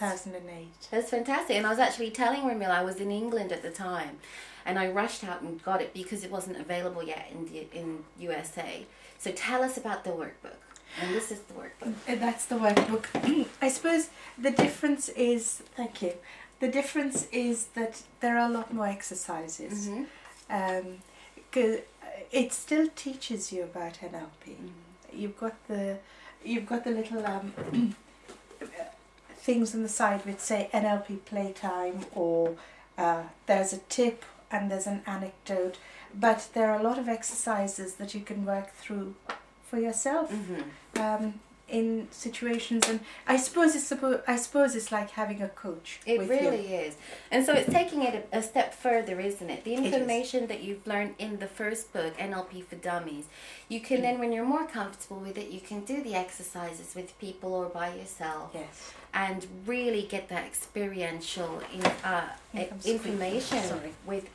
2008. That's fantastic. And I was actually telling Romilla, I was in England at the time, and I rushed out and got it because it wasn't available yet in USA. So tell us about the workbook. And this is the workbook. That's the workbook. I suppose the difference is, thank you, the difference is that there are a lot more exercises. Because it still teaches you about NLP. You've got the little things on the side which say NLP playtime, or there's a tip and there's an anecdote, but there are a lot of exercises that you can work through for yourself in situations, and I suppose it's like having a coach. It really is. And so it's taking it a step further, isn't it? The information that you've learned in the first book, NLP for Dummies, you can then, when you're more comfortable with it, you can do the exercises with people or by yourself. Yes. And really get that experiential information with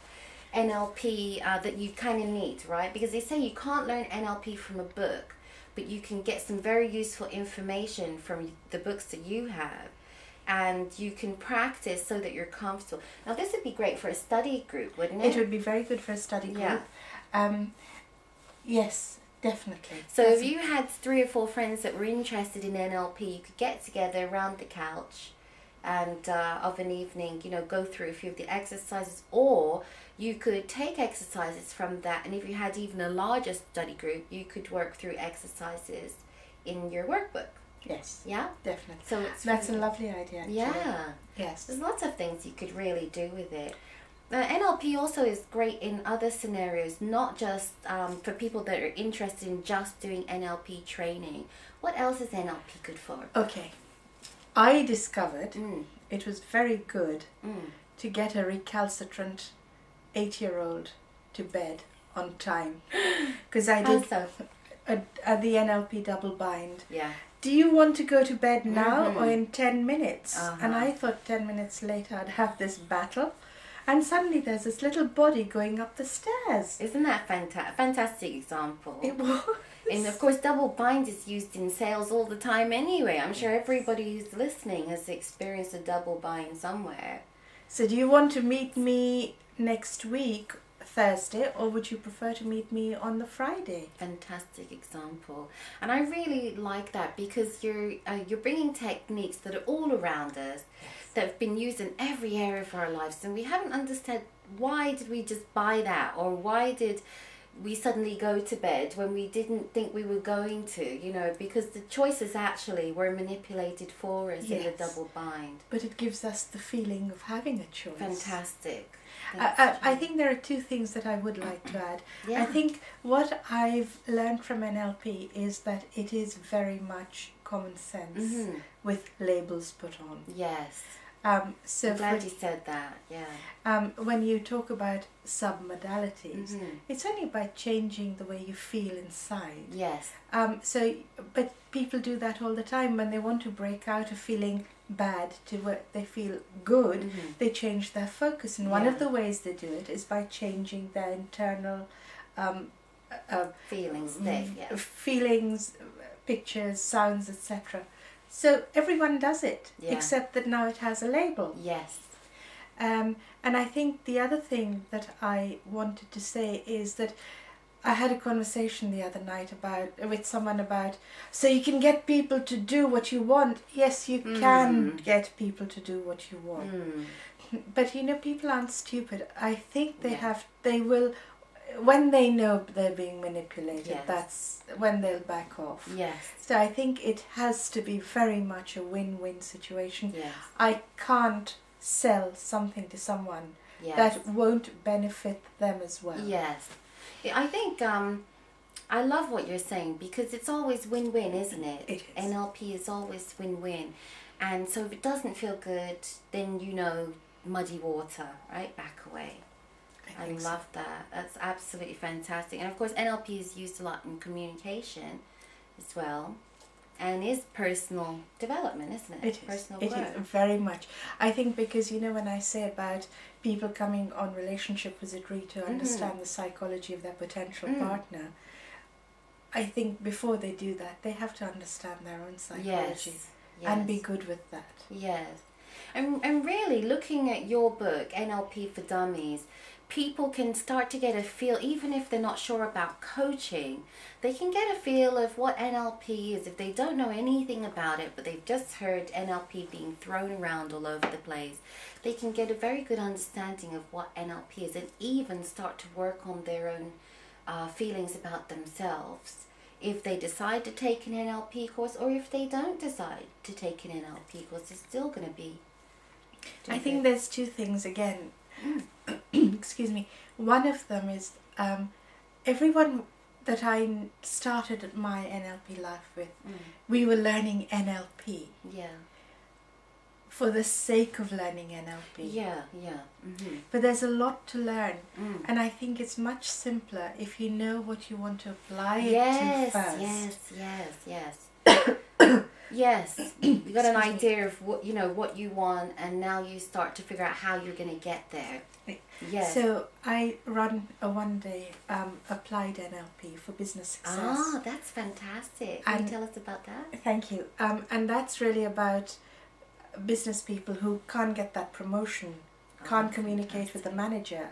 NLP that you kind of need, right? Because they say you can't learn NLP from a book, but you can get some very useful information from the books that you have, and you can practice so that you're comfortable. Now, this would be great for a study group, wouldn't it? It would be very good for a study group. Yeah. Yes, definitely. So if you had 3 or 4 friends that were interested in NLP, you could get together around the couch and of an evening, go through a few of the exercises, or you could take exercises from that, and if you had even a larger study group, you could work through exercises in your workbook. Yes. Yeah? Definitely. So that's a lovely idea, actually. Yeah. Yes. There's lots of things you could really do with it. NLP also is great in other scenarios, not just for people that are interested in just doing NLP training. What else is NLP good for? Okay. I discovered it was very good to get a recalcitrant 8-year-old to bed on time, because I did the NLP double bind. Yeah. Do you want to go to bed now or in 10 minutes? And I thought 10 minutes later I'd have this battle, and suddenly there's this little body going up the stairs. Isn't that fantastic example? It was. And of course, double bind is used in sales all the time anyway. I'm sure everybody who's listening has experienced a double bind somewhere. So do you want to meet me next week, Thursday, or would you prefer to meet me on the Friday? Fantastic example. And I really like that, because you're bringing techniques that are all around us, that have been used in every area of our lives, and we haven't understood why did we just buy that, or why did we suddenly go to bed when we didn't think we were going to, because the choices actually were manipulated for us in the double bind. But it gives us the feeling of having a choice. Fantastic. I think there are 2 things that I would like to add. Yeah. I think what I've learned from NLP is that it is very much common sense with labels put on. Yes. So I'm glad you said that, yeah. When you talk about submodalities, it's only by changing the way you feel inside. Yes. But people do that all the time. When they want to break out of feeling bad to where they feel good, they change their focus. And one of the ways they do it is by changing their internal feelings, feelings, pictures, sounds, etc. So everyone does it, except that now it has a label. Yes. And I think the other thing that I wanted to say is that I had a conversation the other night with someone about, so you can get people to do what you want. Yes, you can get people to do what you want. But people aren't stupid. I think they will, when they know they're being manipulated, that's when they'll back off. Yes. So I think it has to be very much a win-win situation. Yes. I can't sell something to someone that won't benefit them as well. Yes. I think I love what you're saying, because it's always win-win, isn't it? It is. NLP is always win-win. And so if it doesn't feel good, then muddy water, right? Back away. I love that. That's absolutely fantastic. And of course, NLP is used a lot in communication as well, and is personal development, isn't it? It is. Personal It growth. is very much. I think because, when I say about people coming on relationship wizardry to understand the psychology of their potential partner, I think before they do that, they have to understand their own psychology and be good with that. Yes. And really, looking at your book, NLP for Dummies, people can start to get a feel, even if they're not sure about coaching, they can get a feel of what NLP is. If they don't know anything about it, but they've just heard NLP being thrown around all over the place, they can get a very good understanding of what NLP is, and even start to work on their own feelings about themselves if they decide to take an NLP course, or if they don't decide to take an NLP course, they're still going to be I think there's two things again. Excuse me. One of them is everyone that I started my NLP life with, we were learning NLP. Yeah. For the sake of learning NLP. Yeah. But there's a lot to learn, and I think it's much simpler if you know what you want to apply it to first. Yes. You got an idea of what you want, and now you start to figure out how you're going to get there. Yes. So I run a one-day applied NLP for business success. Ah, that's fantastic. Can you tell us about that? Thank you. And that's really about business people who can't get that promotion, can't communicate with the manager,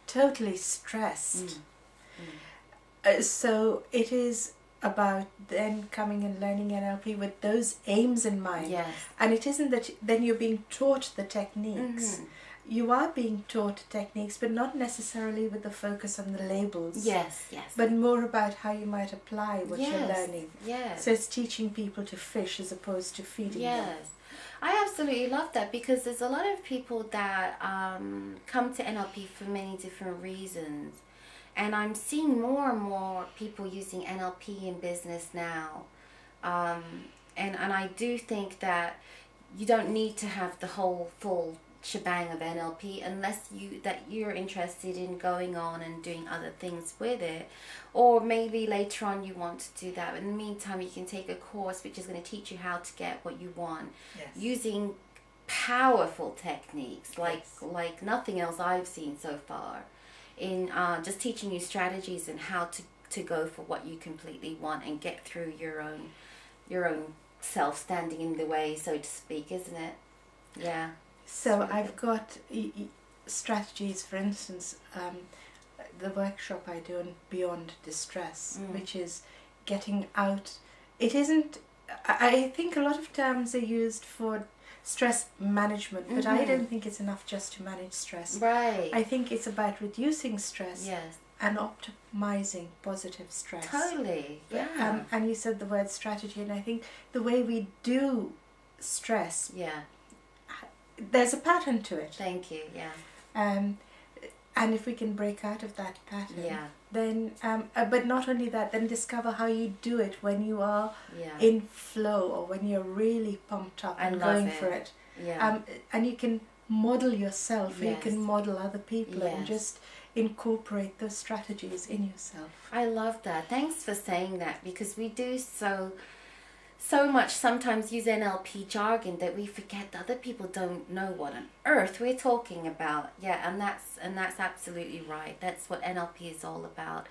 totally stressed. So it is about then coming and learning NLP with those aims in mind. Yes. And it isn't that then you're being taught the techniques. You are being taught techniques, but not necessarily with the focus on the labels. Yes. But more about how you might apply what you're learning. Yes. So it's teaching people to fish as opposed to feeding them. Yes. I absolutely love that, because there's a lot of people that come to NLP for many different reasons. And I'm seeing more and more people using NLP in business now. And I do think that you don't need to have the whole full shebang of NLP unless you're interested in going on and doing other things with it, or maybe later on you want to do that. In the meantime, you can take a course which is going to teach you how to get what you want, using powerful techniques like nothing else I've seen so far, in just teaching you strategies and how to go for what you completely want and get through your own self standing in the way, so to speak, isn't it? Yeah. So I've got strategies, for instance, the workshop I do on Beyond Distress, which is getting out. It isn't, I think a lot of terms are used for stress management, but I don't think it's enough just to manage stress. Right. I think it's about reducing stress. Yes. And optimizing positive stress. Totally, yeah. And you said the word strategy, and I think the way we do stress, there's a pattern to it. Thank you, yeah. And if we can break out of that pattern, then, but not only that, then discover how you do it when you are in flow, or when you're really pumped up and going for it. Yeah. And you can model yourself, you can model other people, and just incorporate those strategies in yourself. I love that. Thanks for saying that, because we do so much sometimes use NLP jargon that we forget that other people don't know what on earth we're talking about. Yeah, and that's absolutely right. That's what NLP is all about.